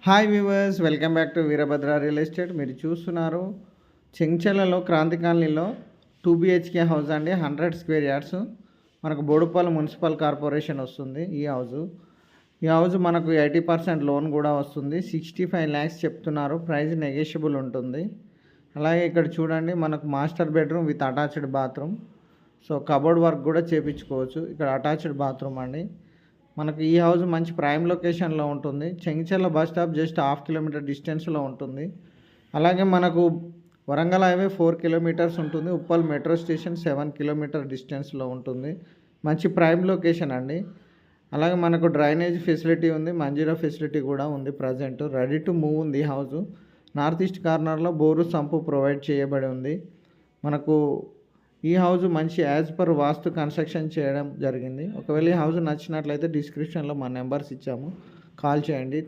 Hi viewers, welcome back to Veerabhadra real estate. మీరు చూస్తున్నారు చెంచలలో క్రాంతి కాలనీలో 2 బిహెచ్కే హౌస్ అండి. 100 స్క్వేర్ యార్డ్స్. మనకు బోడుపల్లి మున్సిపల్ కార్పొరేషన్ వస్తుంది ఈ హౌస్ మనకు 80% లోన్ కూడా వస్తుంది. 65 lakhs చెప్తున్నారు. ప్రైస్ నెగోషియబుల్ ఉంటుంది. అలాగే ఇక్కడ చూడండి, మనకు master bedroom with attached bathroom. So cupboard work కూడా చేయించుకోవచ్చు. ఇక్కడ అటాచ్డ్ బాత్రూమ్ అండి. మనకు ఈ హౌస్ మంచి ప్రైమ్ లొకేషన్లో ఉంటుంది. Chengicherla bus stop just 1/2 kilometre డిస్టెన్స్లో ఉంటుంది. అలాగే మనకు వరంగల్ హైవే 4 కిలోమీటర్స్ ఉంటుంది. ఉప్పల్ మెట్రో స్టేషన్ 7 కిలోమీటర్ డిస్టెన్స్లో ఉంటుంది. మంచి ప్రైమ్ లొకేషన్ అండి. అలాగే మనకు డ్రైనేజ్ ఫెసిలిటీ ఉంది, మంజీరా ఫెసిలిటీ కూడా ఉంది. ప్రజెంట్ రెడీ టు మూవ్ ఉంది హౌస్. నార్త్ ఈస్ట్ కార్నర్లో బోరు సంపు ప్రొవైడ్ చేయబడి ఉంది. మనకు ఈ హౌస్ మంచి యాజ్ పర్ వాస్తు కన్స్ట్రక్షన్ చేయడం జరిగింది. ఒకవేళ ఈ హౌస్ నచ్చినట్లయితే డిస్క్రిప్షన్లో మా నెంబర్స్ ఇచ్చాము, కాల్ చేయండి.